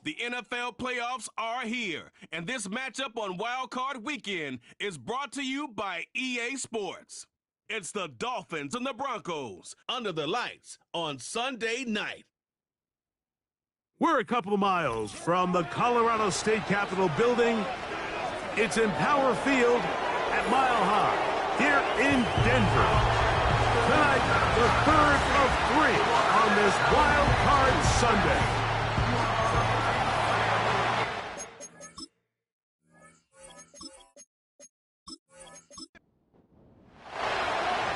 The NFL playoffs are here, and this matchup on Wild Card Weekend is brought to you by EA Sports. It's the Dolphins and the Broncos under the lights on Sunday night. We're a couple of miles from the Colorado State Capitol building. It's Empower Field at Mile High here in Denver. Tonight, the third of three on this Wild Card Sunday.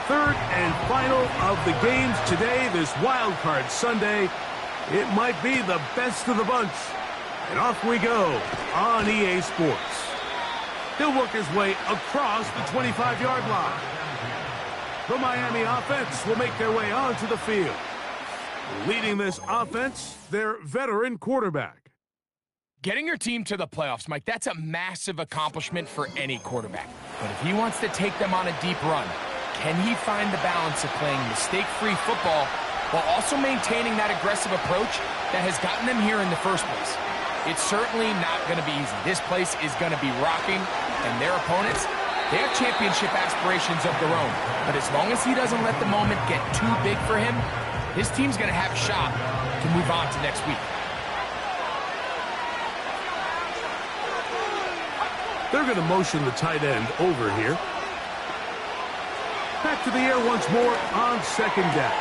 Third and final of the games today, this Wild Card Sunday. It might be the best of the bunch. And off we go on EA Sports. He'll work his way across the 25-yard line. The Miami offense will make their way onto the field. Leading this offense, their veteran quarterback. Getting your team to the playoffs, Mike, that's a massive accomplishment for any quarterback. But if he wants to take them on a deep run, can he find the balance of playing mistake-free football while also maintaining that aggressive approach that has gotten them here in the first place? It's certainly not going to be easy. This place is going to be rocking, and their opponents, they have championship aspirations of their own. But as long as he doesn't let the moment get too big for him, his team's going to have a shot to move on to next week. They're going to motion the tight end over here. Back to the air once more on second down.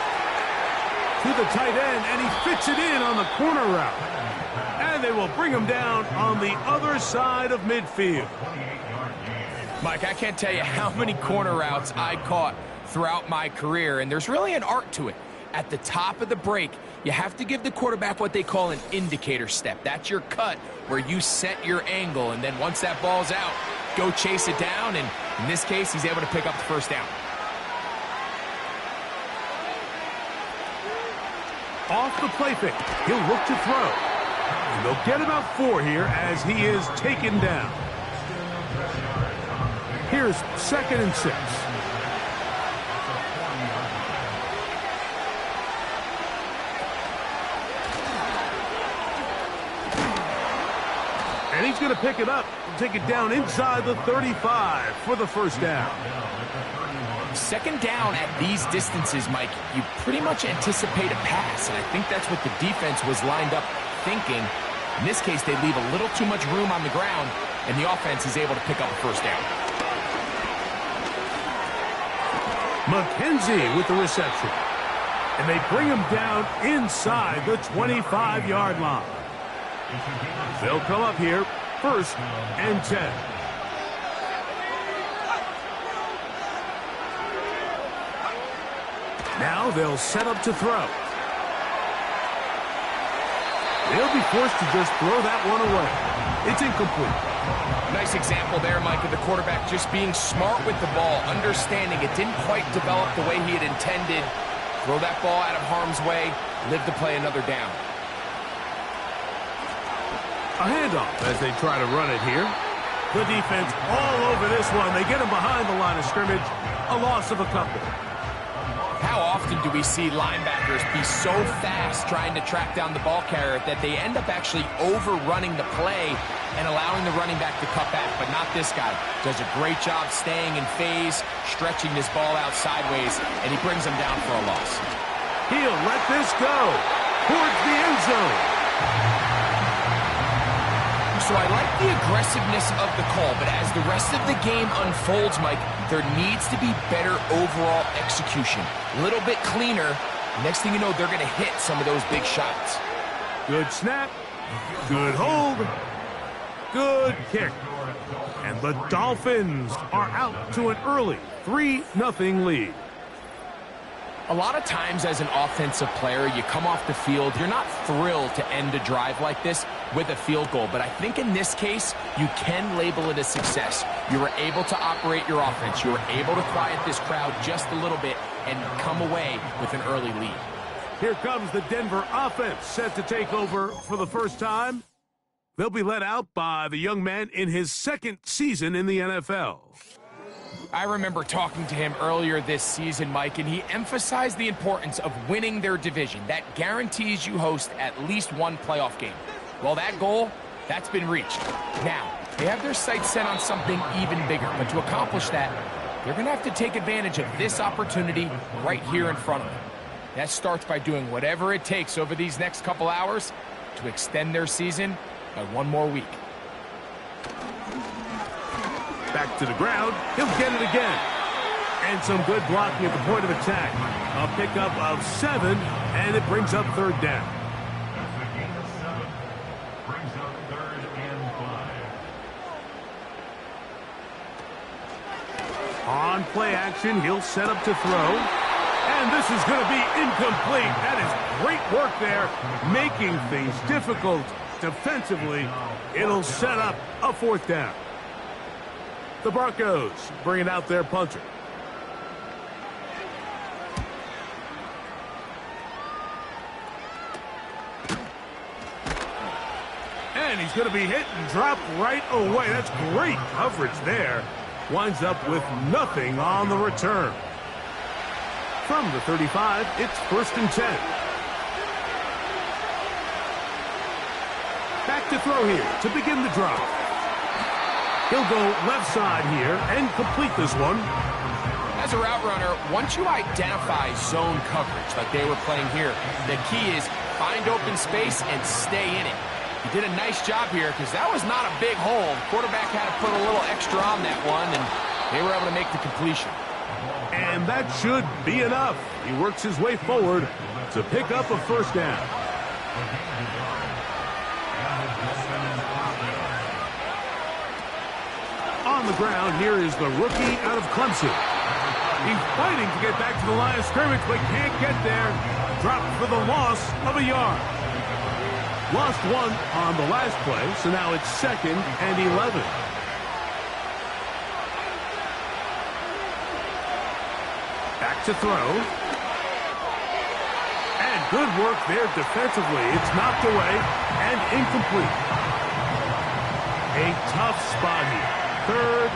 To the tight end, and he fits it in on the corner route. And they will bring him down on the other side of midfield. Mike, I can't tell you how many corner routes I caught throughout my career, and there's really an art to it. At the top of the break, you have to give the quarterback what they call an indicator step. That's your cut where you set your angle, and then once that ball's out, go chase it down, and in this case, he's able to pick up the first down. Off the play fake, he'll look to throw. And they'll get about 4 here as he is taken down. Here's 2nd and 6. And he's going to pick it up and take it down inside the 35 for the first down. Second down at these distances, Mike, you pretty much anticipate a pass, and I think that's what the defense was lined up thinking. In this case, they leave a little too much room on the ground, and the offense is able to pick up a first down. McKenzie with the reception. And they bring him down inside the 25-yard line. They'll come up here, 1st and 10. Now they'll set up to throw. They'll be forced to just throw that one away. It's incomplete. Nice example there, Mike, of the quarterback just being smart with the ball, understanding it didn't quite develop the way he had intended. Throw that ball out of harm's way, live to play another down. A handoff as they try to run it here. The defense all over this one. They get him behind the line of scrimmage. A loss of a couple. How often do we see linebackers be so fast trying to track down the ball carrier that they end up actually overrunning the play and allowing the running back to cut back? But not this guy. Does a great job staying in phase, stretching this ball out sideways, and he brings him down for a loss. He'll let this go towards the end zone. So I like the aggressiveness of the call, but as the rest of the game unfolds, Mike, there needs to be better overall execution. A little bit cleaner. Next thing you know, they're going to hit some of those big shots. Good snap. Good hold. Good kick. And the Dolphins are out to an early 3-0 lead. A lot of times as an offensive player, you come off the field, you're not thrilled to end a drive like this with a field goal. But I think in this case, you can label it a success. You were able to operate your offense. You were able to quiet this crowd just a little bit and come away with an early lead. Here comes the Denver offense set to take over for the first time. They'll be led out by the young man in his 2nd season in the NFL. I remember talking to him earlier this season, Mike, and he emphasized the importance of winning their division. That guarantees you host at least one playoff game. Well, that goal, that's been reached. Now, they have their sights set on something even bigger, but to accomplish that, they're going to have to take advantage of this opportunity right here in front of them. That starts by doing whatever it takes over these next couple hours to extend their season by one more week. Back to the ground. He'll get it again. And some good blocking at the point of attack. A pickup of 7, and it brings up third down. Brings up 3rd and 5. On play action, he'll set up to throw. And this is going to be incomplete. That is great work there, making things difficult defensively. It'll set up a 4th down. The Broncos bringing out their punter. And he's going to be hit and dropped right away. That's great coverage there. Winds up with nothing on the return. From the 35, it's 1st and 10. Back to throw here to begin the drive. He'll go left side here and complete this one. As a route runner, once you identify zone coverage like they were playing here, the key is find open space and stay in it. He did a nice job here because that was not a big hole. The quarterback had to put a little extra on that one, and they were able to make the completion. And that should be enough. He works his way forward to pick up a 1st down. On the ground, here is the rookie out of Clemson. He's fighting to get back to the line of scrimmage, but can't get there. Dropped for the loss of a yard. Lost 1 on the last play, so now it's 2nd and 11. Back to throw. And good work there defensively. It's knocked away and incomplete. A tough spot here. 3rd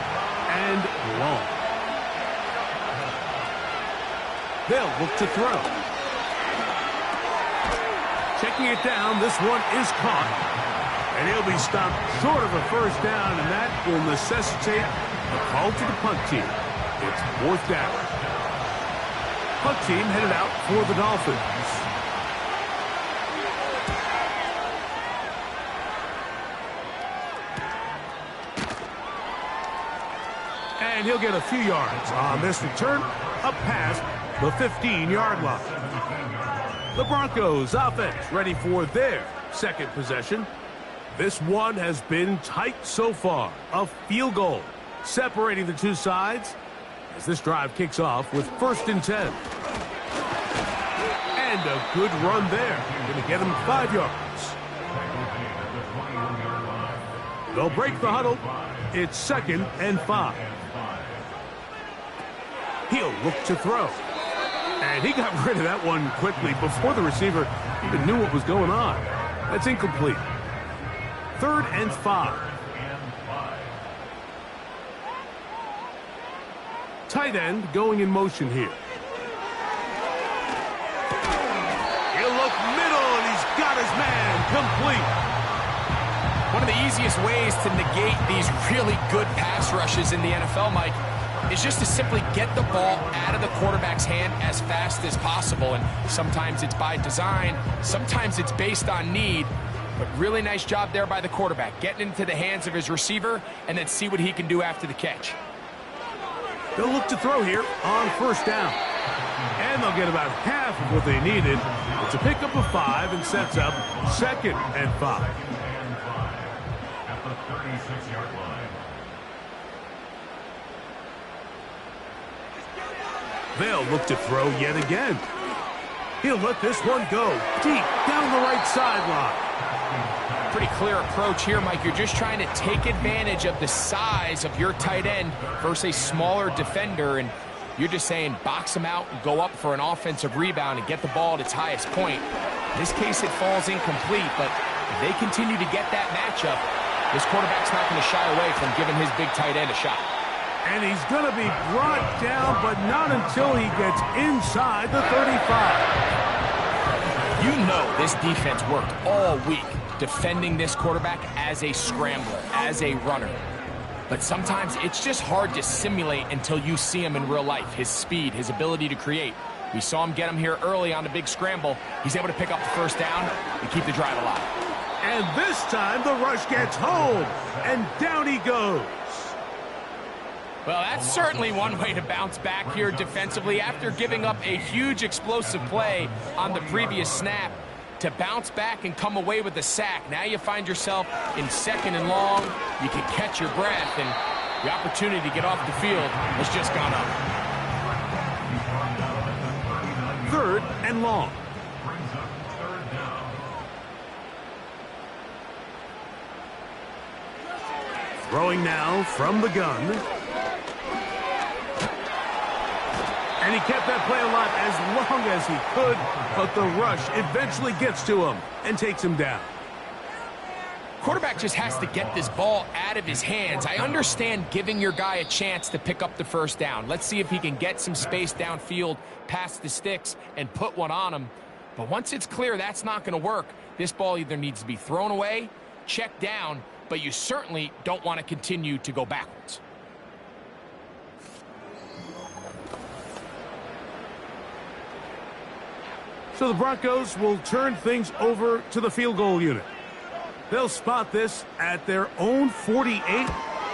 and long. They'll look to throw. Checking it down, this one is caught. And he'll be stopped short of a 1st down, and that will necessitate a call to the punt team. It's 4th down. Punt team headed out for the Dolphins. And he'll get a few yards on this return up past the 15-yard line. The Broncos offense ready for their 2nd possession. This one has been tight so far. A field goal separating the two sides as this drive kicks off with 1st and 10. And a good run there. Going to get him 5 yards. They'll break the huddle. It's 2nd and 5. He'll look to throw. And he got rid of that one quickly before the receiver even knew what was going on. That's incomplete. 3rd and 5. Tight end going in motion here. He'll look middle, and he's got his man complete. One of the easiest ways to negate these really good pass rushes in the NFL, Mike, is just to simply get the ball out of the quarterback's hand as fast as possible. And sometimes it's by design, sometimes it's based on need. But really nice job there by the quarterback, getting into the hands of his receiver and then see what he can do after the catch. They'll look to throw here on 1st down. And they'll get about half of what they needed. It's a pickup of 5 and sets up 2nd and 5. At the 36-yard line. They'll look to throw yet again. He'll let this one go deep down the right sideline. Pretty clear approach here, Mike. You're just trying to take advantage of the size of your tight end versus a smaller defender, and you're just saying box him out and go up for an offensive rebound and get the ball at its highest point. In this case, it falls incomplete, but if they continue to get that matchup, this quarterback's not going to shy away from giving his big tight end a shot. And he's going to be brought down, but not until he gets inside the 35. You know this defense worked all week defending this quarterback as a scrambler, as a runner. But sometimes it's just hard to simulate until you see him in real life, his speed, his ability to create. We saw him get him here early on the big scramble. He's able to pick up the first down and keep the drive alive. And this time the rush gets home, and down he goes. Well, that's certainly one way to bounce back here defensively after giving up a huge explosive play on the previous snap. To bounce back and come away with a sack. Now you find yourself in 2nd and long. You can catch your breath, and the opportunity to get off the field has just gone up. 3rd and long. Throwing now from the gun. And he kept that play alive as long as he could, but the rush eventually gets to him and takes him down. Quarterback just has to get this ball out of his hands. I understand giving your guy a chance to pick up the first down. Let's see if he can get some space downfield past the sticks and put one on him. But once it's clear that's not going to work, this ball either needs to be thrown away, checked down, but you certainly don't want to continue to go backwards. So the Broncos will turn things over to the field goal unit. They'll spot this at their own 48,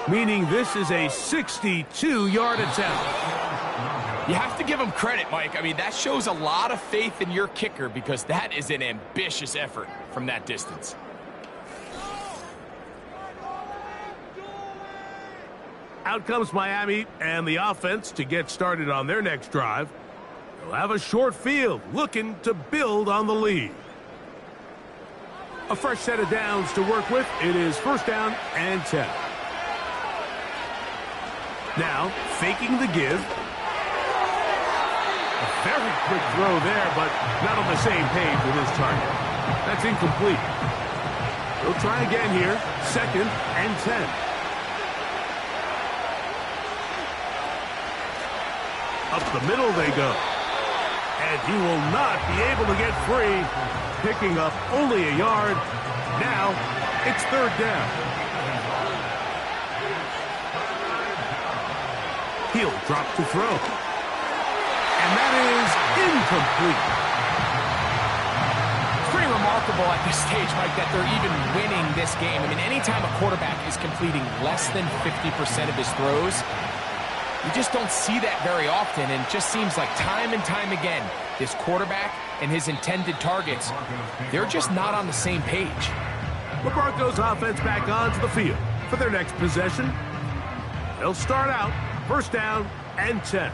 meaning this is a 62-yard attempt. You have to give him credit, Mike. I mean, that shows a lot of faith in your kicker because that is an ambitious effort from that distance. Out comes Miami and the offense to get started on their next drive. They'll have a short field looking to build on the lead. A fresh set of downs to work with. It is 1st down and 10. Now, faking the give. A very quick throw there, but not on the same page with his target. That's incomplete. He'll try again here. 2nd and 10. Up the middle they go. And he will not be able to get free. Picking up only a yard. Now it's 3rd down. He'll drop to throw. And that is incomplete. It's pretty remarkable at this stage, Mike, that they're even winning this game. I mean, anytime a quarterback is completing less than 50% of his throws, you just don't see that very often, and it just seems like time and time again, this quarterback and his intended targets, they're just not on the same page. The Broncos offense back onto the field for their next possession. They'll start out 1st down and 10.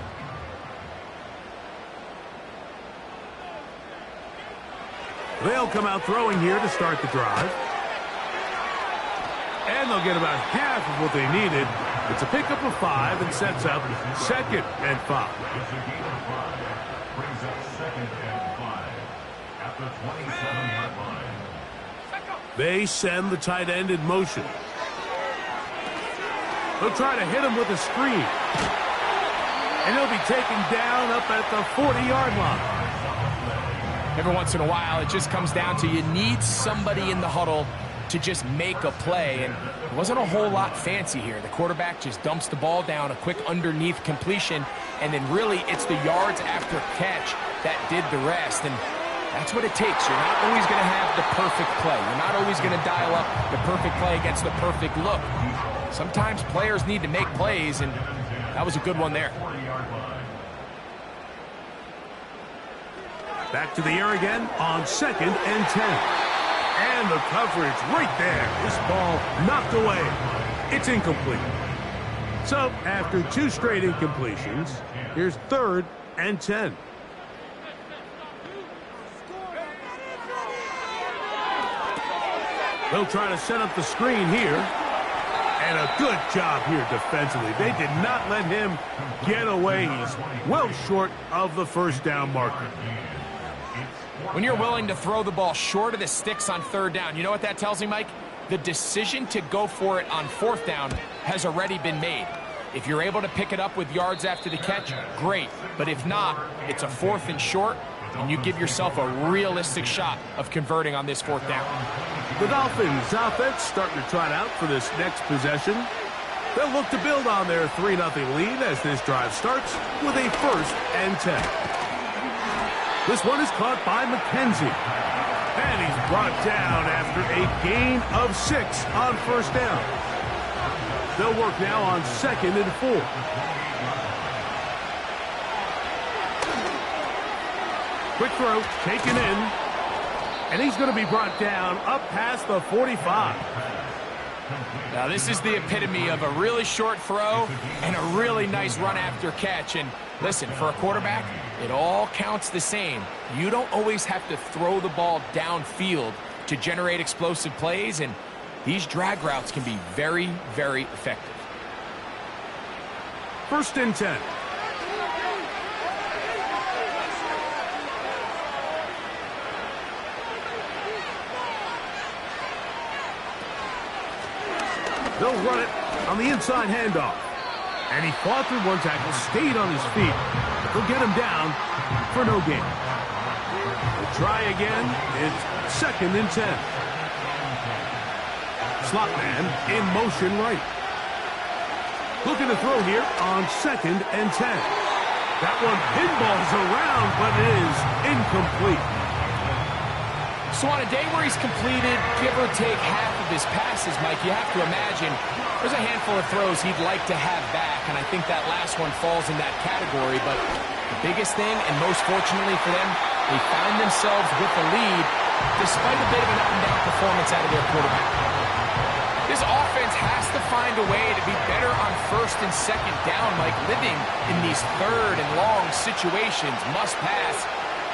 They'll come out throwing here to start the drive. And they'll get about half of what they needed. It's a pickup of 5 and sets up 2nd and 5. It's a gain of 5. Brings up 2nd and 5 at the 27-yard line. They send the tight end in motion. They'll try to hit him with a screen. And he'll be taken down up at the 40-yard line. Every once in a while, it just comes down to you need somebody in the huddle to just make a play, and it wasn't a whole lot fancy here. The quarterback just dumps the ball down, a quick underneath completion, and then really it's the yards after catch that did the rest, and that's what it takes. You're not always going to have the perfect play. You're not always going to dial up the perfect play against the perfect look. Sometimes players need to make plays, and that was a good one there. Back to the air again on 2nd and 10. And the coverage right there. This ball knocked away. It's incomplete. So after 2 straight incompletions, here's 3rd and 10. They'll try to set up the screen here. And a good job here defensively. They did not let him get away. He's well short of the 1st down marker. When you're willing to throw the ball short of the sticks on 3rd down, you know what that tells me, Mike? The decision to go for it on 4th down has already been made. If you're able to pick it up with yards after the catch, great. But if not, it's a 4th and short, and you give yourself a realistic shot of converting on this 4th down. The Dolphins offense starting to trot out for this next possession. They'll look to build on their 3-0 lead as this drive starts with a 1st and 10. This one is caught by McKenzie. And he's brought down after a gain of 6 on 1st down. They'll work now on 2nd and 4. Quick throw, taken in. And he's going to be brought down up past the 45. Now, this is the epitome of a really short throw and a really nice run after catch. And listen, for a quarterback, it all counts the same. You don't always have to throw the ball downfield to generate explosive plays, and these drag routes can be very, very effective. 1st and 10. They'll run it on the inside handoff. And he fought through one tackle, stayed on his feet. They'll get him down for no gain. They'll try again. It's 2nd and 10. Slot man in motion right. Looking to throw here on 2nd and 10. That one pinballs around, but it is incomplete. So on a day where he's completed, give or take half of his passes, Mike, you have to imagine there's a handful of throws he'd like to have back, and I think that last one falls in that category. But the biggest thing, and most fortunately for them, they find themselves with the lead despite a bit of an up-and-down performance out of their quarterback. This offense has to find a way to be better on 1st and 2nd down, Mike. Living in these 3rd and long situations, must pass,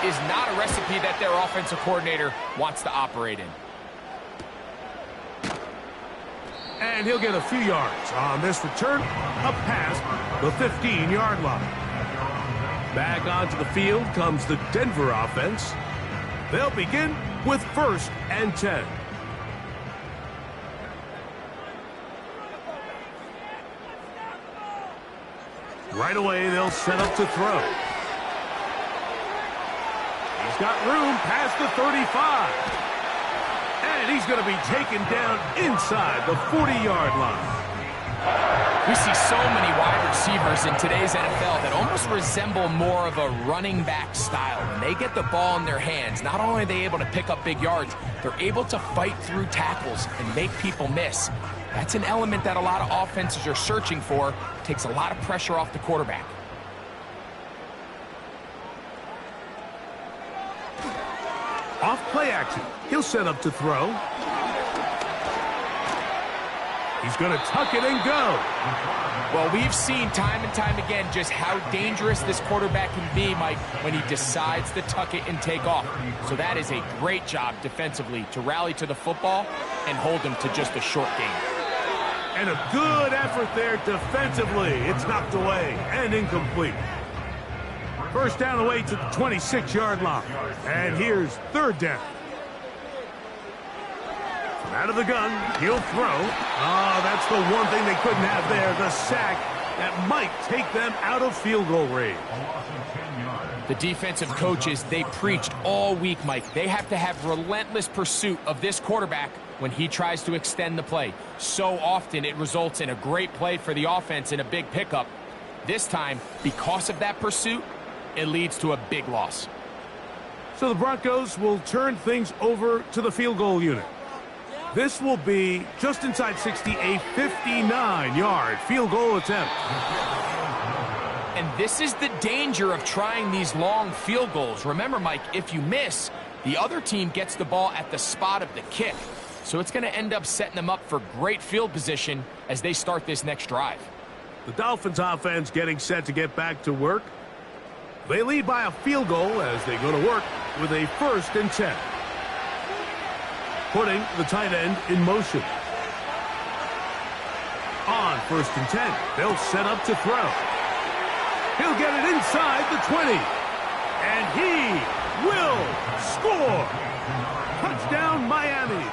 is not a recipe that their offensive coordinator wants to operate in. And he'll get a few yards on this return up past the 15-yard line. Back onto the field comes the Denver offense. They'll begin with 1st and 10. Right away, they'll set up to throw. He's got room past the 35. And he's going to be taken down inside the 40-yard line. We see so many wide receivers in today's NFL that almost resemble more of a running back style. When they get the ball in their hands, not only are they able to pick up big yards, they're able to fight through tackles and make people miss. That's an element that a lot of offenses are searching for. Takes a lot of pressure off the quarterback. Off play action. He'll set up to throw. He's going to tuck it and go. Well, we've seen time and time again just how dangerous this quarterback can be, Mike, when he decides to tuck it and take off. So that is a great job defensively to rally to the football and hold him to just a short gain. And a good effort there defensively. It's knocked away and incomplete. 1st down away to the 26-yard line. And here's 3rd down. From out of the gun, he'll throw. Oh, that's the one thing they couldn't have there, the sack that might take them out of field goal range. The defensive coaches, they preached all week, Mike. They have to have relentless pursuit of this quarterback when he tries to extend the play. So often it results in a great play for the offense and a big pickup. This time, because of that pursuit, it leads to a big loss. So the Broncos will turn things over to the field goal unit. This will be just inside 60, a 59-yard field goal attempt. And this is the danger of trying these long field goals. Remember, Mike, if you miss, the other team gets the ball at the spot of the kick. So it's going to end up setting them up for great field position as they start this next drive. The Dolphins offense getting set to get back to work. They lead by a field goal as they go to work with a 1st and 10. Putting the tight end in motion. On 1st and 10, they'll set up to throw. He'll get it inside the 20. And he will score. Touchdown, Miami.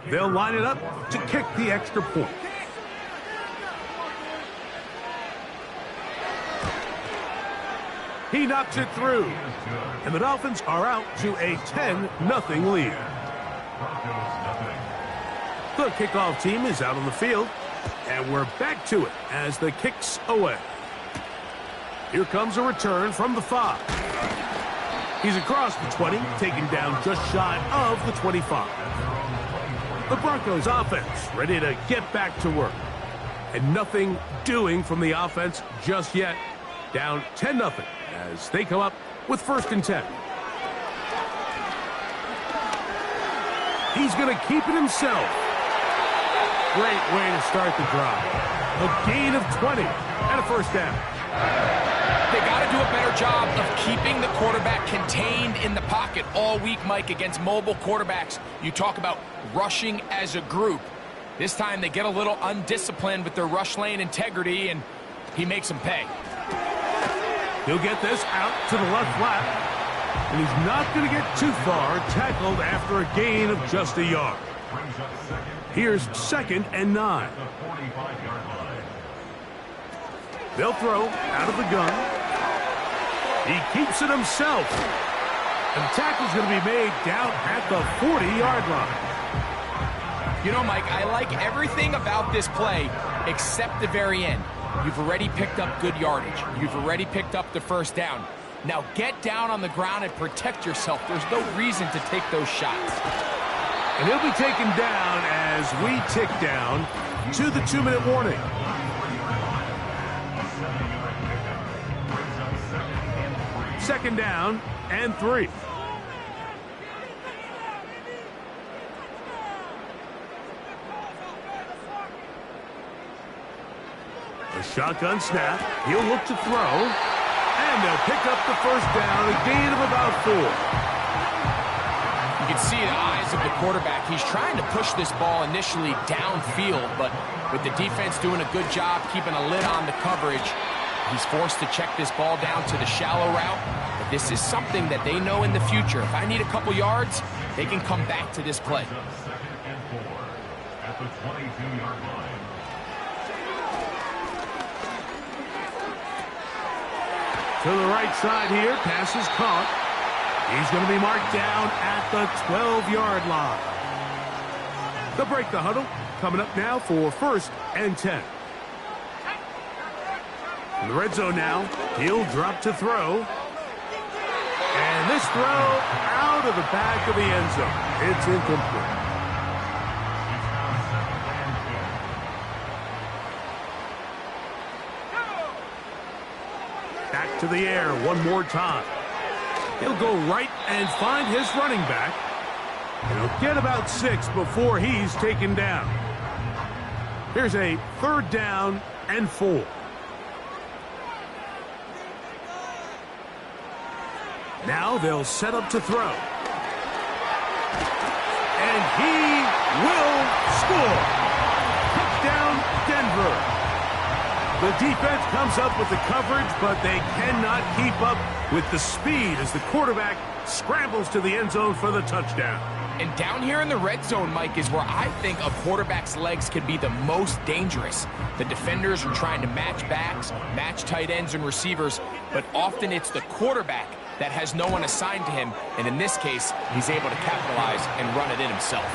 They'll line it up to kick the extra point. He knocks it through. And the Dolphins are out to a 10-0 lead. The kickoff team is out on the field. And we're back to it as the kick's away. Here comes a return from the 5. He's across the 20, taken down just shy of the 25. The Broncos offense ready to get back to work. And nothing doing from the offense just yet. Down 10-0 as they come up with 1st and 10. He's going to keep it himself. Great way to start the drive. A gain of 20 and a 1st down. They got to do a better job of keeping the quarterback contained in the pocket all week, Mike, against mobile quarterbacks. You talk about rushing as a group. This time they get a little undisciplined with their rush lane integrity, and he makes them pay. He'll get this out to the left flat, and he's not going to get too far, tackled after a gain of just a yard. Here's 2nd and 9. They'll throw out of the gun. He keeps it himself. And the tackle's going to be made down at the 40-yard line. You know, Mike, I like everything about this play except the very end. You've already picked up good yardage. You've already picked up the 1st down. Now get down on the ground and protect yourself. There's no reason to take those shots. And he'll be taken down as we tick down to the 2-minute warning. Second down and 3. A shotgun snap. He'll look to throw. And they'll pick up the 1st down, a gain of about 4. You can see the eyes of the quarterback. He's trying to push this ball initially downfield, but with the defense doing a good job keeping a lid on the coverage, he's forced to check this ball down to the shallow route. But this is something that they know in the future. If I need a couple yards, they can come back to this play. 2nd and 4 at the 22-yard line. To the right side here, pass is caught. He's going to be marked down at the 12-yard line. They'll break the huddle. Coming up now for 1st and 10. In the red zone now, he'll drop to throw. And this throw out of the back of the end zone. It's incomplete. Back to the air one more time. He'll go right and find his running back. And he'll get about 6 before he's taken down. Here's a 3rd down and 4. Now they'll set up to throw. And he will score. Touchdown, Denver. The defense comes up with the coverage, but they cannot keep up with the speed as the quarterback scrambles to the end zone for the touchdown. And down here in the red zone, Mike, is where I think a quarterback's legs can be the most dangerous. The defenders are trying to match backs, match tight ends and receivers, but often it's the quarterback that has no one assigned to him, and in this case, he's able to capitalize and run it in himself.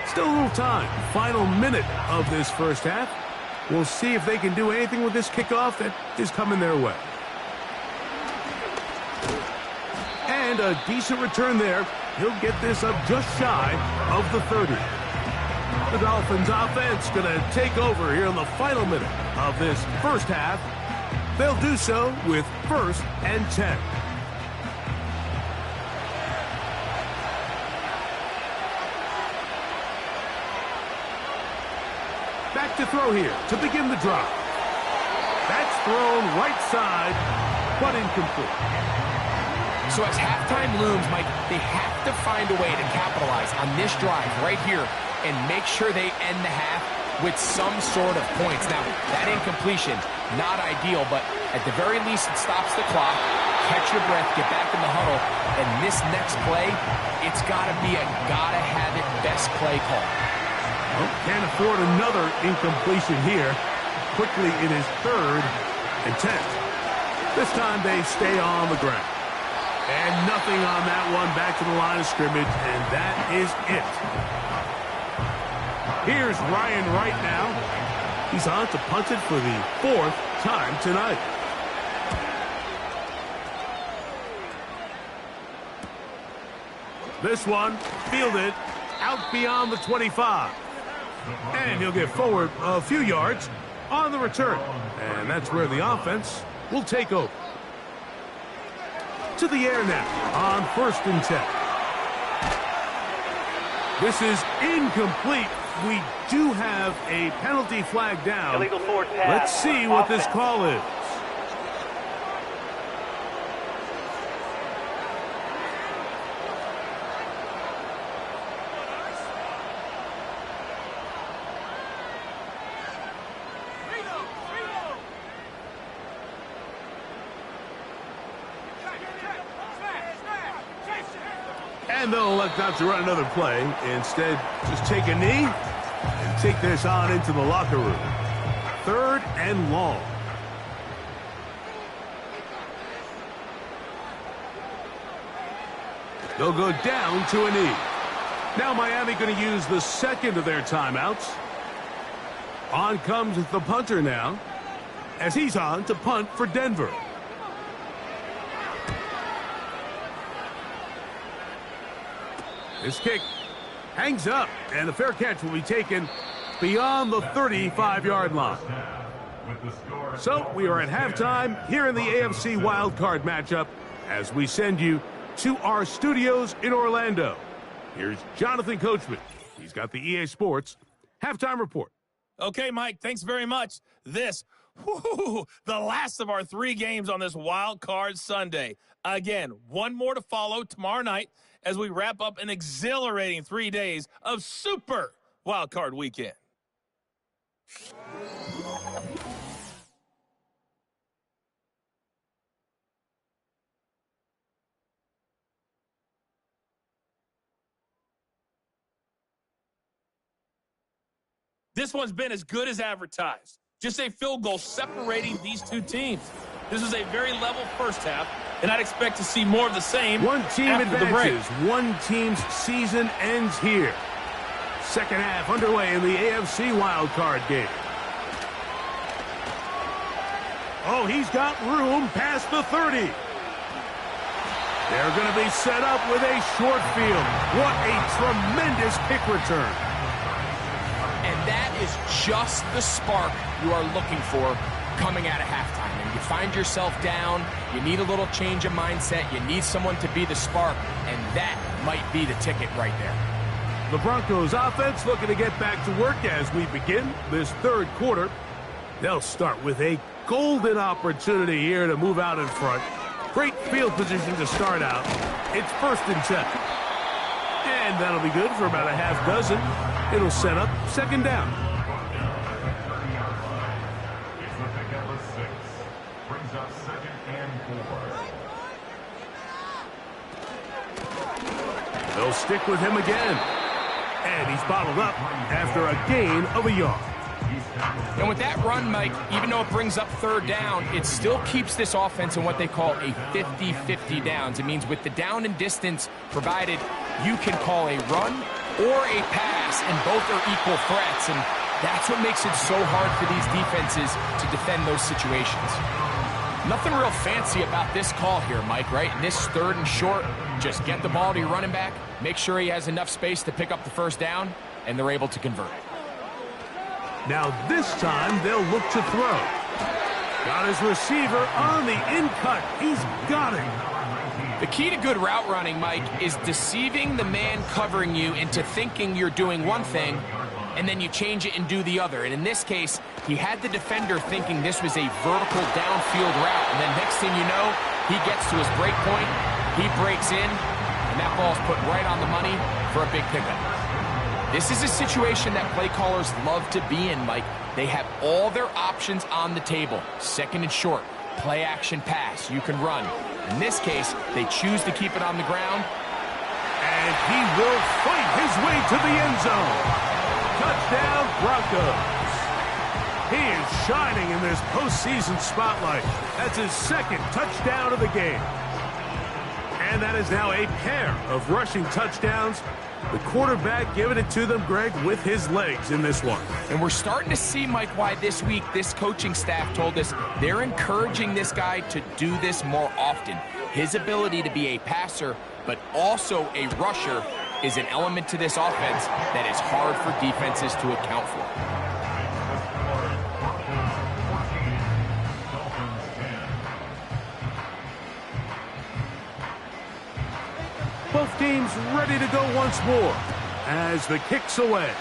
Still a little time. Final minute of this 1st half. We'll see if they can do anything with this kickoff that is coming their way. And a decent return there. He'll get this up just shy of the 30. The Dolphins offense going to take over here in the final minute of this 1st half. They'll do so with 1st and 10. Back to throw here to begin the drive. That's thrown right side, but incomplete. So as halftime looms, Mike, they have to find a way to capitalize on this drive right here and make sure they end the half with some sort of points. Now, that incompletion, not ideal, but at the very least, it stops the clock. Catch your breath, get back in the huddle, and this next play, it's got to be a gotta-have-it best play call. Well, can't afford another incompletion here. Quickly, it is 3rd and 10. This time, they stay on the ground. And nothing on that one, back to the line of scrimmage, and that is it. Here's Ryan Wright now. He's on to punt it for the 4th time tonight. This one fielded out beyond the 25. And he'll get forward a few yards on the return. And that's where the offense will take over. To the air now on 1st and 10. This is incomplete. We do have a penalty flag down. Illegal forward pass. Let's see what this call is. And they'll elect not to run another play. Instead, just take a knee and take this on into the locker room. 3rd and long. They'll go down to a knee. Now Miami going to use the 2nd of their timeouts. On comes the punter now, as he's on to punt for Denver. This kick hangs up, and the fair catch will be taken beyond the 35-yard line. So we are at halftime here in the AFC wildcard matchup as we send you to our studios in Orlando. Here's Jonathan Coachman. He's got the EA Sports halftime report. Okay, Mike, thanks very much. The last of our 3 games on this wild card Sunday. Again, one more to follow tomorrow night as we wrap up an exhilarating 3 days of super wild card weekend. This one's been as good as advertised. Just a field goal separating these two teams. This was a very level first half, and I'd expect to see more of the same. One team after the break. advances. One team's season ends here. Second half underway in the AFC wildcard game. Oh, he's got room past the 30. They're going to be set up with a short field. What a tremendous kick return. And that is just the spark you are looking for coming out of halftime. And you find yourself down, you need a little change of mindset, you need someone to be the spark, and that might be the ticket right there. The Broncos offense looking to get back to work as we begin this 3rd quarter. They'll start with a golden opportunity here to move out in front. Great field position to start out. It's 1st and 10. And that'll be good for about a half dozen. It'll set up 2nd down. It's the pick at the 6. Brings up 2nd and 4. They'll stick with him again. And he's bottled up after a gain of a yard. And with that run, Mike, even though it brings up 3rd down, it still keeps this offense in what they call a 50-50 downs. It means with the down and distance provided, you can call a run or a pass, and both are equal threats. And that's what makes it so hard for these defenses to defend those situations. Nothing real fancy about this call here, Mike, right? In this 3rd and short, just get the ball to your running back, make sure he has enough space to pick up the 1st down, and they're able to convert. Now this time they'll look to throw. Got his receiver on the in-cut. He's got it. The key to good route running, Mike, is deceiving the man covering you into thinking you're doing one thing, and then you change it and do the other. And in this case, he had the defender thinking this was a vertical downfield route, and then next thing you know, he gets to his break point, he breaks in, and that ball's put right on the money for a big pickup. This is a situation that play callers love to be in, Mike. They have all their options on the table. Second and short, play action pass, you can run. In this case, they choose to keep it on the ground. And he will fight his way to the end zone. Touchdown, Broncos. He is shining in this postseason spotlight. That's his second touchdown of the game. And that is now a pair of rushing touchdowns. The quarterback giving it to them, Greg, with his legs in this one. And we're starting to see, Mike, why this week this coaching staff told us they're encouraging this guy to do this more often. His ability to be a passer, but also a rusher, is an element to this offense that is hard for defenses to account for. Both teams ready to go once more as the kick's away.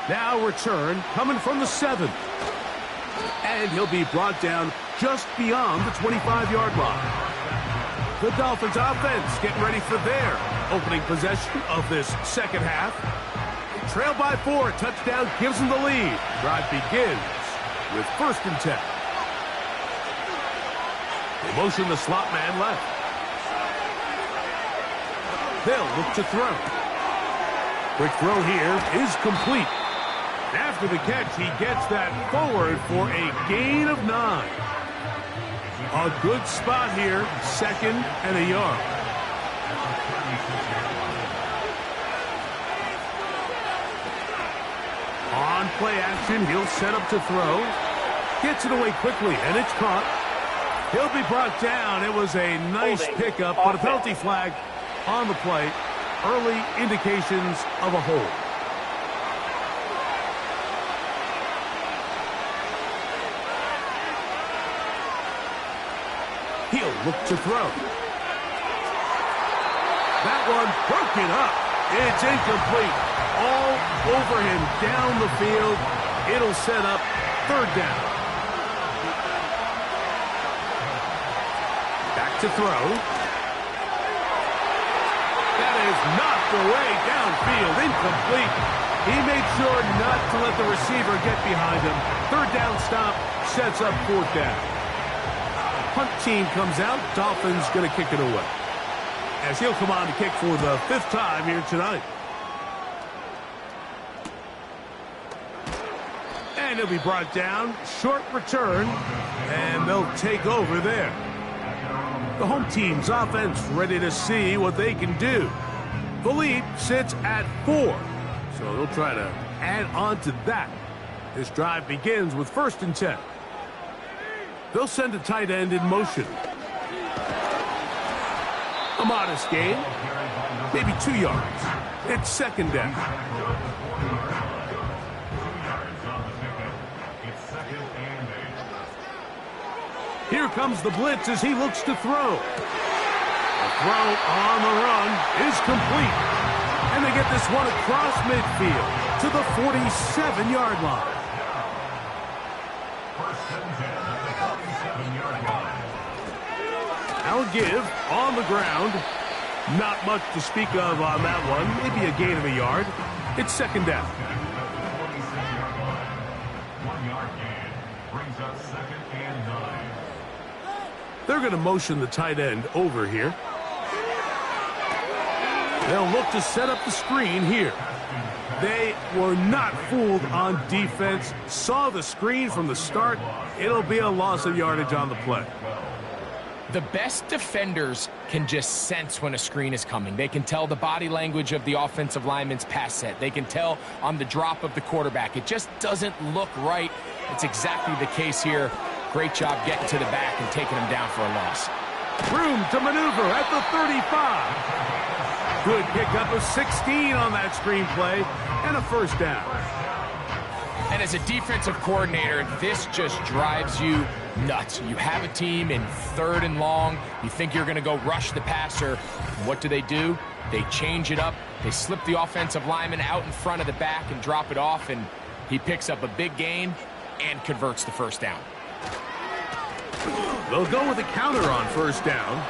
Now return coming from the 7. And he'll be brought down just beyond the 25-yard line. The Dolphins offense getting ready for their opening possession of this second half. Trail by 4, touchdown gives them the lead. Drive begins with 1st and 10. They motion the slot man left. They'll look to throw. Quick throw here is complete. After the catch, he gets that forward for a gain of 9. A good spot here, 2nd and a yard. On play action, he'll set up to throw. Gets it away quickly, and it's caught. He'll be brought down. It was a nice pickup, but a penalty flag on the play. Early indications of a hold. He'll look to throw. That one broken up. It's incomplete. All over him down the field. It'll set up 3rd down. Back to throw. That is knocked away downfield, incomplete. He made sure not to let the receiver get behind him. 3rd down stop sets up 4th down. Punt team comes out. Dolphins going to kick it away, as he'll come on to kick for the 5th time here tonight. And he'll be brought down. Short return, and they'll take over there. The home team's offense ready to see what they can do. The lead sits at 4, so they'll try to add on to that. This drive begins with 1st and 10. They'll send a tight end in motion. A modest gain, maybe 2 yards. It's 2nd down. Here comes the blitz as he looks to throw. The throw on the run is complete. And they get this one across midfield to the 47-yard line. Now give on the ground. Not much to speak of on that one. Maybe a gain of a yard. It's 2nd down. 1-yard gain brings up 2nd and 9. They're going to motion the tight end over here. They'll look to set up the screen here. They were not fooled on defense. Saw the screen from the start. It'll be a loss of yardage on the play. The best defenders can just sense when a screen is coming. They can tell the body language of the offensive lineman's pass set. They can tell on the drop of the quarterback. It just doesn't look right. It's exactly the case here. Great job getting to the back and taking him down for a loss. Room to maneuver at the 35. Good pickup of 16 on that screenplay and a 1st down. And as a defensive coordinator, this just drives you nuts. You have a team in 3rd and long. You think you're going to go rush the passer. What do? They change it up. They slip the offensive lineman out in front of the back and drop it off, and he picks up a big gain and converts the 1st down. They'll go with a counter on 1st down.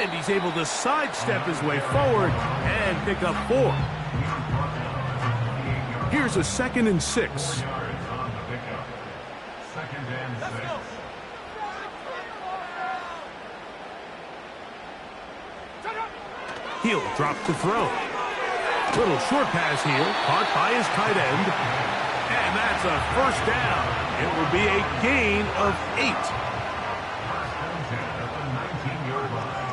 And he's able to sidestep his way forward and pick up 4. Here's a 2nd and 6. Yards on the pickup. 2nd and 6. He'll drop to throw. Little short pass here, caught by his tight end. And that's a first down. It will be a gain of 8. First and 10 at the 19-yard line.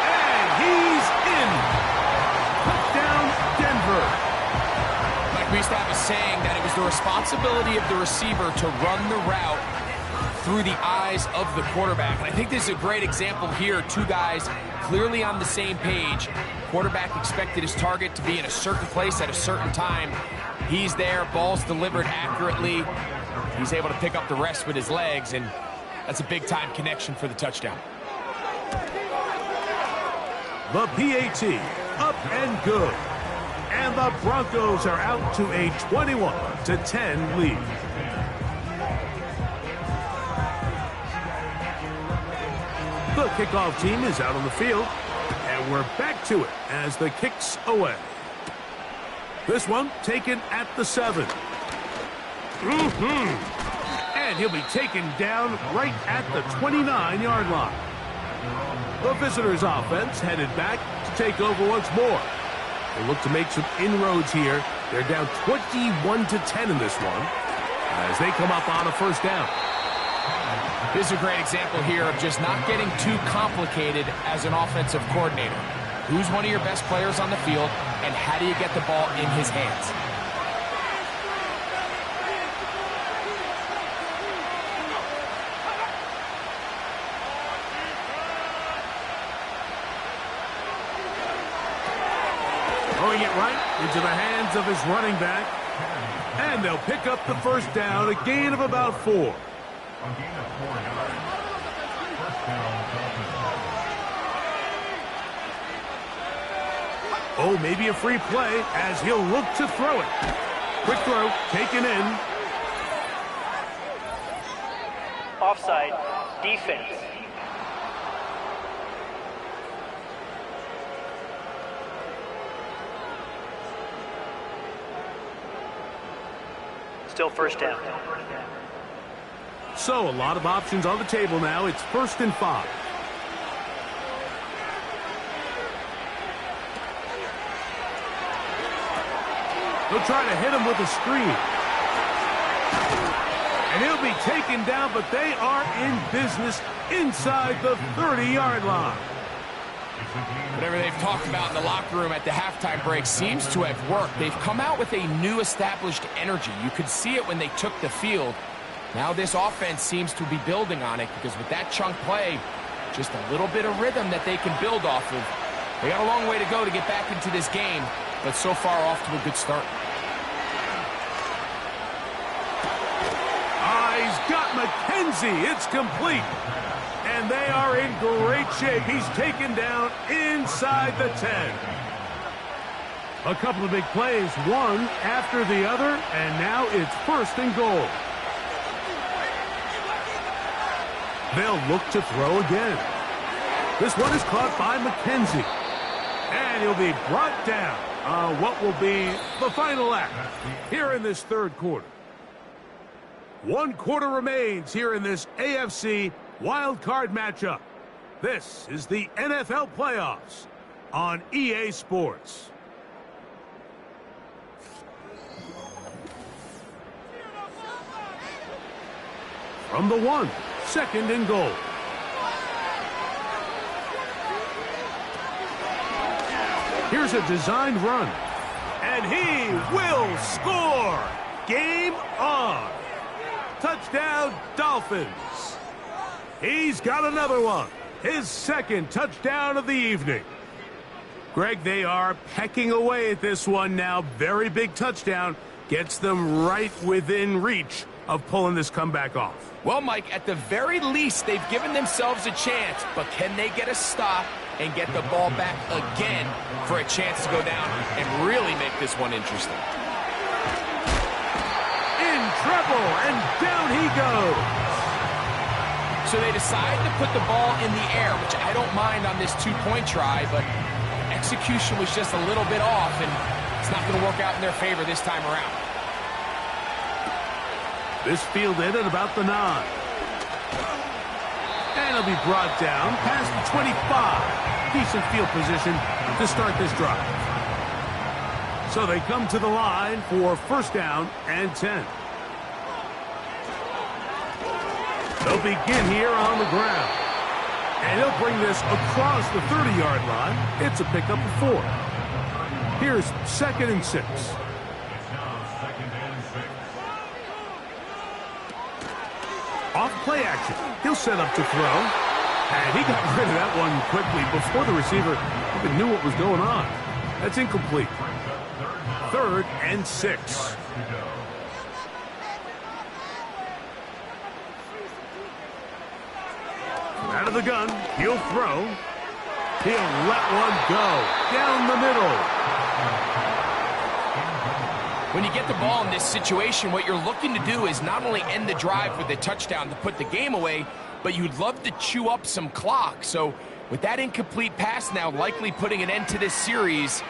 And he's in. Touchdown, Denver. Like we used to have a saying that it was the responsibility of the receiver to run the route through the eyes of the quarterback. And I think this is a great example here. 2 guys clearly on the same page. Quarterback expected his target to be in a certain place at a certain time. He's there, ball's delivered accurately. He's able to pick up the rest with his legs, and that's a big-time connection for the touchdown. The PAT, up and good. And the Broncos are out to a 21-10 lead. The kickoff team is out on the field, and we're back to it as the kick's away. This one taken at the 7. And he'll be taken down right at the 29-yard line. The visitors' offense headed back to take over once more. They look to make some inroads here. They're down 21-10 in this one as they come up on a first down. This is a great example here of just not getting too complicated as an offensive coordinator. Who's one of your best players on the field, and how do you get the ball in his hands? Throwing it right into the hands of his running back. And they'll pick up the first down, a gain of about 4. A gain of 4 yards. First down, Dolphins. Oh, maybe a free play as he'll look to throw it. Quick throw, taken in. Offside, defense. Still first down. So a lot of options on the table now. It's 1st and 5. They'll try to hit him with a screen. And he'll be taken down, but they are in business inside the 30-yard line. Whatever they've talked about in the locker room at the halftime break seems to have worked. They've come out with a new established energy. You could see it when they took the field. Now this offense seems to be building on it because with that chunk play, just a little bit of rhythm that they can build off of. They got a long way to go to get back into this game, but so far off to a good start. He's got McKenzie. It's complete. And they are in great shape. He's taken down inside the 10. A couple of big plays, one after the other, and now it's 1st and goal. They'll look to throw again. This one is caught by McKenzie. And he'll be brought down on what will be the final act here in this 3rd quarter. 1 quarter remains here in this AFC Wild Card matchup. This is the NFL playoffs on EA Sports. From the 1, 2nd and goal. Here's a designed run. And he will score. Game on. Touchdown, Dolphins. He's got another one. His 2nd touchdown of the evening. Greg, they are pecking away at this one now. Very big touchdown. Gets them right within reach of pulling this comeback off. Well, Mike, at the very least, they've given themselves a chance, but can they get a stop and get the ball back again for a chance to go down and really make this one interesting? In treble, and down he goes. So they decide to put the ball in the air, which I don't mind on this two-point try, but execution was just a little bit off, and it's not going to work out in their favor this time around. This fielded at about the 9. And it'll be brought down past the 25. Decent field position to start this drive. So they come to the line for first down and 10. They'll begin here on the ground. And he'll bring this across the 30-yard line. It's a pickup of 4. Here's 2nd and 6. Off play action. He'll set up to throw. And he got rid of that one quickly before the receiver even knew what was going on. That's incomplete. 3rd and 6. Out of the gun, he'll throw. He'll let one go down the middle. When you get the ball in this situation, what you're looking to do is not only end the drive with a touchdown to put the game away, but you'd love to chew up some clock. So with that incomplete pass now likely putting an end to this series,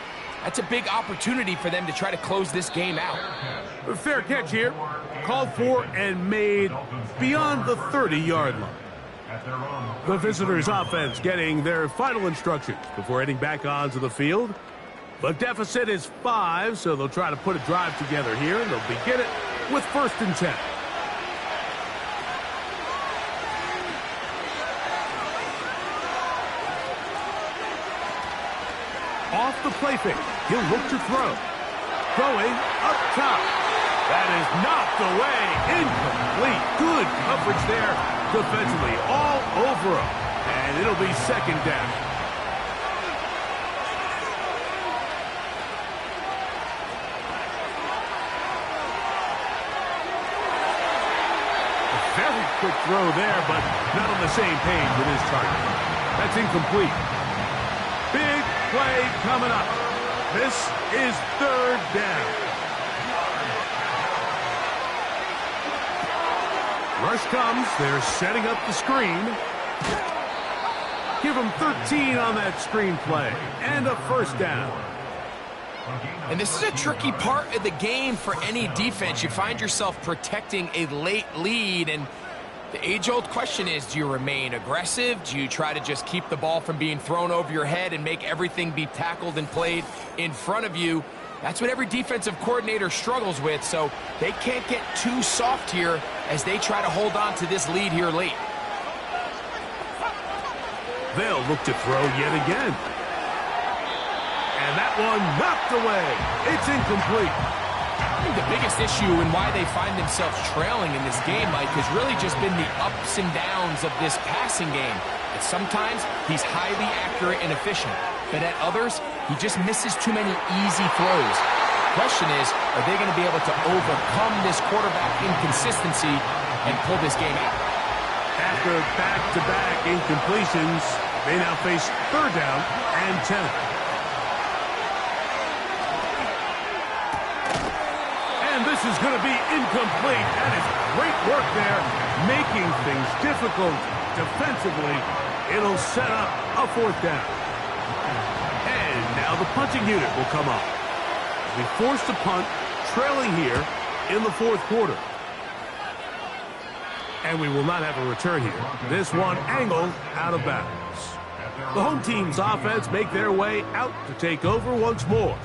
that's a big opportunity for them to try to close this game out. A fair catch here. Called for and made beyond the 30-yard line. The visitors' offense getting their final instructions before heading back onto the field. The deficit is 5, so they'll try to put a drive together here, and they'll begin it with 1st and 10. Off the play fake, he'll look to throw. Throwing up top. That is knocked away. Incomplete. Good coverage there defensively all over him. And it'll be 2nd down. Very quick throw there, but not on the same page with his target. That's incomplete. Big play coming up. This is 3rd down. Rush comes. They're setting up the screen. Give them 13 on that screen play. And a 1st down. And this is a tricky part of the game for any defense. You find yourself protecting a late lead, and the age-old question is, do you remain aggressive? Do you try to just keep the ball from being thrown over your head and make everything be tackled and played in front of you? That's what every defensive coordinator struggles with, so they can't get too soft here as they try to hold on to this lead here late. They'll look to throw yet again. And that one knocked away. It's incomplete. I think the biggest issue and why they find themselves trailing in this game, Mike, has really just been the ups and downs of this passing game. And sometimes he's highly accurate and efficient, but at others, he just misses too many easy throws. The question is, are they going to be able to overcome this quarterback inconsistency and pull this game out? After back-to-back incompletions, they now face 3rd down and 10. And this is going to be incomplete. That is great work there, making things difficult defensively. It'll set up a 4th down. And now the punting unit will come up. We forced to punt, trailing here in the 4th quarter. And we will not have a return here. This one angled out of bounds. The home team's offense make their way out to take over once more.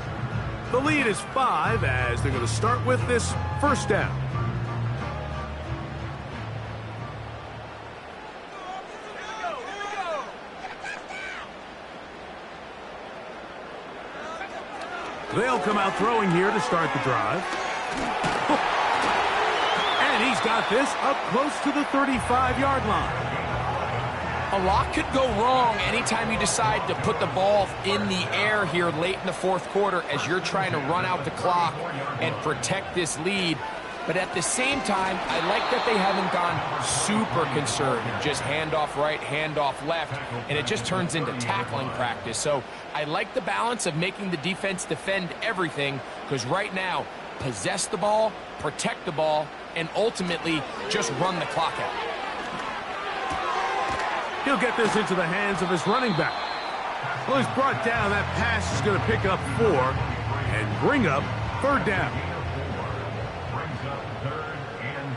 The lead is 5 as they're going to start with this 1st down. They'll come out throwing here to start the drive. And he's got this up close to the 35-yard line. A lot could go wrong anytime you decide to put the ball in the air here late in the 4th quarter as you're trying to run out the clock and protect this lead. But at the same time, I like that they haven't gone super conservative, just handoff right, handoff left, and it just turns into tackling practice. So I like the balance of making the defense defend everything, because right now, possess the ball, protect the ball, and ultimately just run the clock out. He'll get this into the hands of his running back. Well, he's brought down. That pass is going to pick up 4 and bring up third down. Brings up 3rd and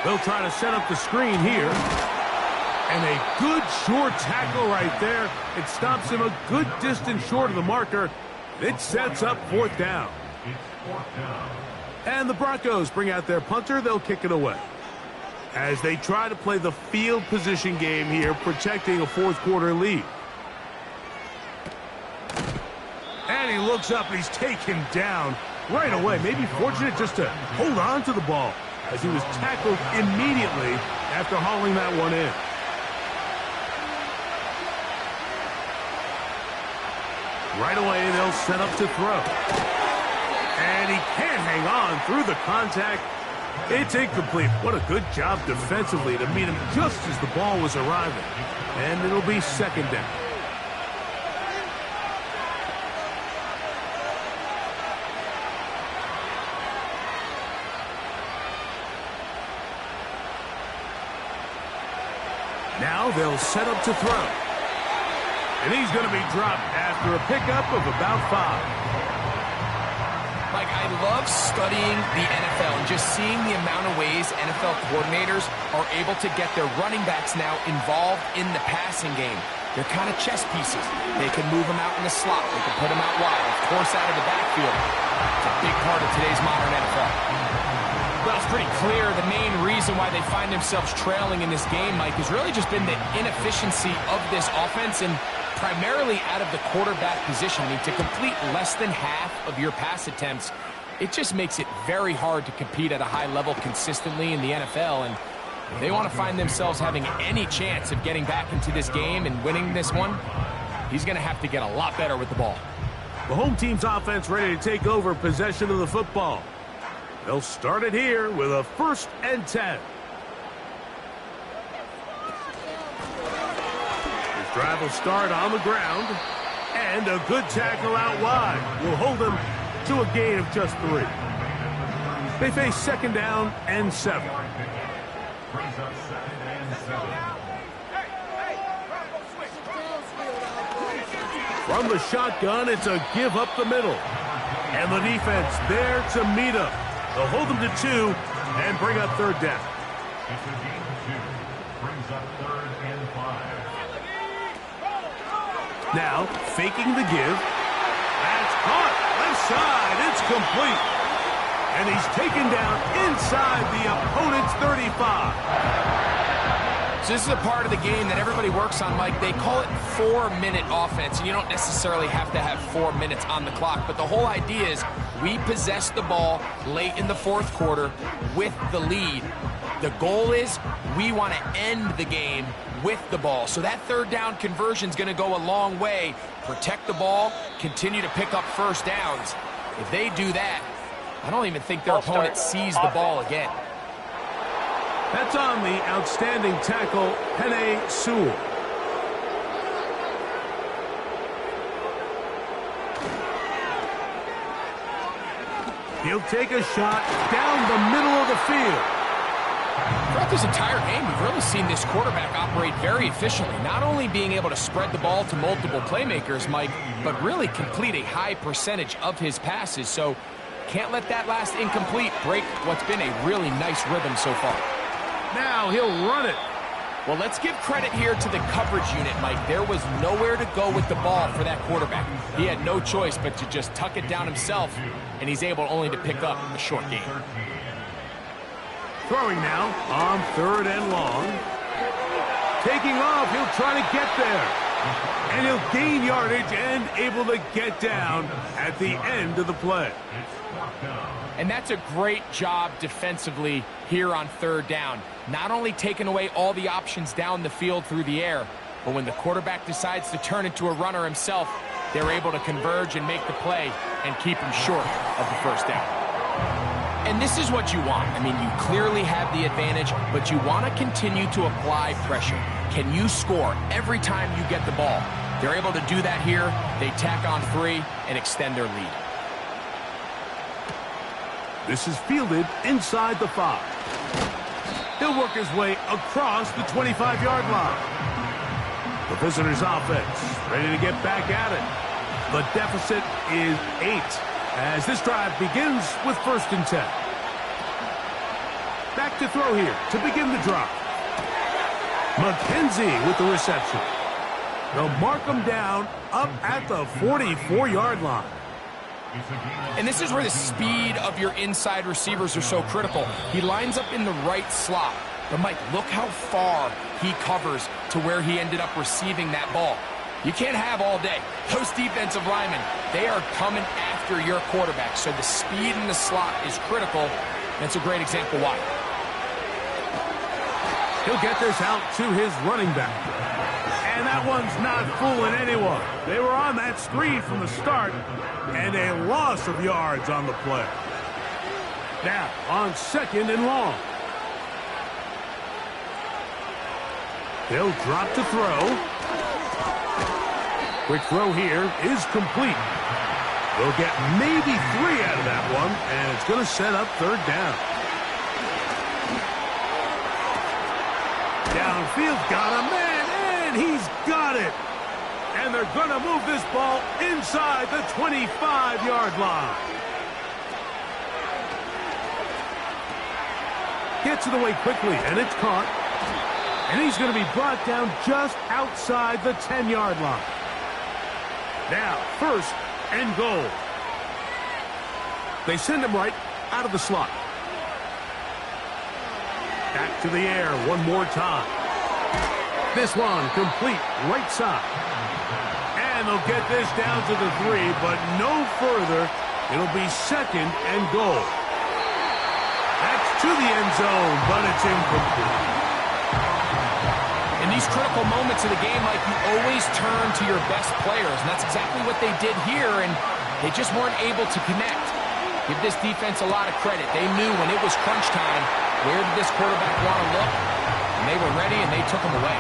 10. They'll try to set up the screen here. And a good short tackle right there. It stops him a good distance short of the marker. It sets up 4th down. It's 4th down. And the Broncos bring out their punter. They'll kick it away. As they try to play the field position game here, protecting a 4th quarter lead. And he looks up and he's taken down right away. Maybe fortunate just to hold on to the ball as he was tackled immediately after hauling that one in. Right away, they'll set up to throw. And he can't hang on through the contact. It's incomplete. What a good job defensively to meet him just as the ball was arriving. And it'll be 2nd down. Now they'll set up to throw. And he's going to be dropped after a pickup of about 5. Like, I love studying the NFL and just seeing the amount of ways NFL coordinators are able to get their running backs now involved in the passing game. They're kind of chess pieces. They can move them out in the slot. They can put them out wide, of course, out of the backfield. It's a big part of today's modern NFL. Well, it's pretty clear the main reason why they find themselves trailing in this game, Mike, has really just been the inefficiency of this offense and primarily out of the quarterback position. I mean, to complete less than half of your pass attempts, it just makes it very hard to compete at a high level consistently in the NFL. And if they want to find themselves having any chance of getting back into this game and winning this one, he's going to have to get a lot better with the ball. The home team's offense ready to take over possession of the football. They'll start it here with a 1st and 10. His drive will start on the ground. And a good tackle out wide will hold him to a gain of just 3. They face 2nd down and 7. Brings up 2nd and 7. From the shotgun, it's a give up the middle. And the defense there to meet him. They'll hold them to 2 and bring up 3rd down. It's a gain of 2. Brings up 3rd and 5. Now, faking the give. That's caught. Left side. It's complete. And he's taken down inside the opponent's 35. So this is a part of the game that everybody works on, Mike. They call it 4-minute offense, and you don't necessarily have to have 4 minutes on the clock. But the whole idea is we possess the ball late in the 4th quarter with the lead. The goal is we want to end the game with the ball. So that 3rd down conversion is going to go a long way. Protect the ball, continue to pick up 1st downs. If they do that, I don't even think their opponent sees the ball again. That's on the outstanding tackle, Penei Sewell. He'll take a shot down the middle of the field. Throughout this entire game, we've really seen this quarterback operate very efficiently, not only being able to spread the ball to multiple playmakers, Mike, but really complete a high percentage of his passes. So can't let that last incomplete break what's been a really nice rhythm so far. Now he'll run it. Well, let's give credit here to the coverage unit, Mike. There was nowhere to go with the ball for that quarterback. He had no choice but to just tuck it down himself, and he's able only to pick up a short gain. Throwing now on 3rd and long. Taking off, he'll try to get there. And he'll gain yardage and able to get down at the end of the play. And that's a great job defensively here on 3rd down. Not only taking away all the options down the field through the air, but when the quarterback decides to turn into a runner himself, they're able to converge and make the play and keep him short of the 1st down. And this is what you want. I mean, you clearly have the advantage, but you want to continue to apply pressure. Can you score every time you get the ball? They're able to do that here. They tack on 3 and extend their lead. This is fielded inside the 5. He'll work his way across the 25-yard line. The visitors' offense ready to get back at it. The deficit is 8 as this drive begins with 1st and 10. Back to throw here to begin the drive. McKenzie with the reception. They'll mark him down up at the 44-yard line. And this is where the speed of your inside receivers are so critical. He lines up in the right slot. But, Mike, look how far he covers to where he ended up receiving that ball. You can't have all day. Those defensive linemen, they are coming after your quarterback. So the speed in the slot is critical. And it's a great example why. He'll get this out to his running back. And that one's not fooling anyone. They were on that screen from the start, and a loss of yards on the play. Now, on 2nd and long. They'll drop to throw. Quick throw here is complete. They'll get maybe 3 out of that one, and it's going to set up 3rd down. Downfield, got a man, and he's got it. And they're going to move this ball inside the 25-yard line. Gets it away quickly, and it's caught. And he's going to be brought down just outside the 10-yard line. Now, 1st and goal. They send him right out of the slot. Back to the air one more time. This one complete right side. And they'll get this down to the 3, but no further. It'll be 2nd and goal. That's to the end zone, but it's incomplete. In these critical moments of the game, Mike, you always turn to your best players, and that's exactly what they did here, and they just weren't able to connect. Give this defense a lot of credit. They knew when it was crunch time, where did this quarterback want to look? And they were ready, and they took him away.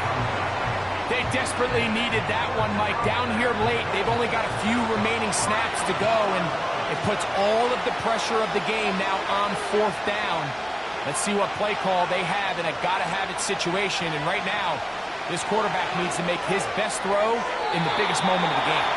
They desperately needed that one, Mike. Down here late, they've only got a few remaining snaps to go, and it puts all of the pressure of the game now on 4th down. Let's see what play call they have in a gotta-have-it situation. And right now, this quarterback needs to make his best throw in the biggest moment of the game.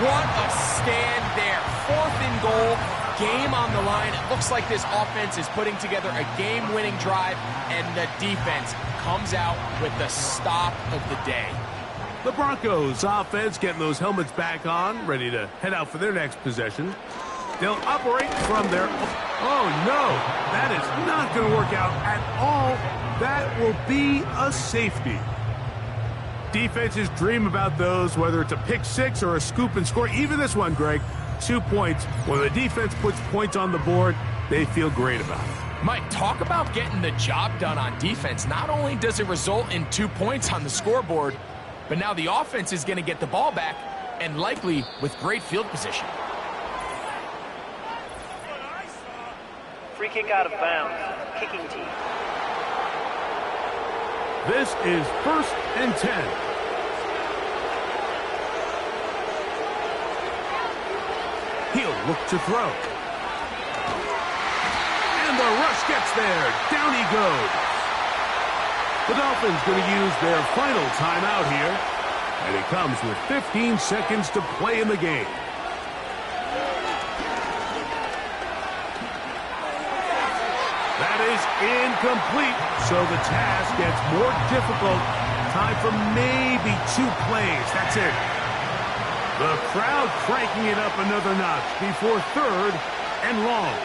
What a stand there. 4th and goal, game on the line. It looks like this offense is putting together a game-winning drive, and the defense comes out with the stop of the day. The Broncos offense getting those helmets back on, ready to head out for their next possession. They'll operate from their... Oh, no. That is not going to work out at all. That will be a safety. Defenses dream about those, whether it's a pick 6 or a scoop and score. Even this one, Greg, 2 points. When the defense puts points on the board, they feel great about it. Mike, talk about getting the job done on defense. Not only does it result in 2 points on the scoreboard, but now the offense is going to get the ball back, and likely with great field position. Free kick out of bounds. Kicking team. This is 1st and 10. He'll look to throw. And the rush gets there. Down he goes. The Dolphins going to use their final timeout here. And it comes with 15 seconds to play in the game. That is incomplete, so the task gets more difficult. Time for maybe 2 plays. That's it. The crowd cranking it up another notch before 3rd and long.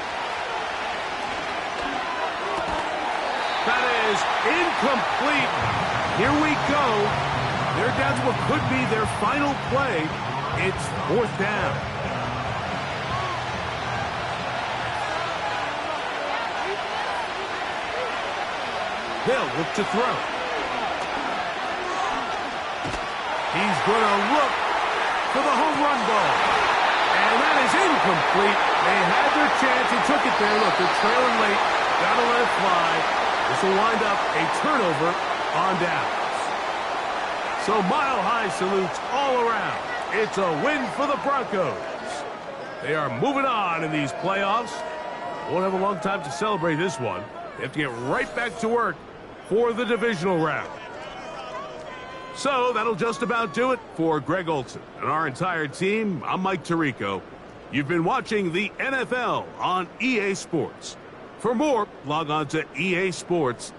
That is incomplete. Here we go. They're down to what could be their final play. It's 4th down. They'll look to throw. He's going to look for the home run ball. And that is incomplete. They had their chance. He took it there. Look, they're trailing late. Got to let it fly. This will wind up a turnover on down. So mile-high salutes all around. It's a win for the Broncos. They are moving on in these playoffs. Won't have a long time to celebrate this one. They have to get right back to work for the divisional round. So that'll just about do it for Greg Olsen and our entire team. I'm Mike Tirico. You've been watching the NFL on EA Sports. For more, log on to EASports.com.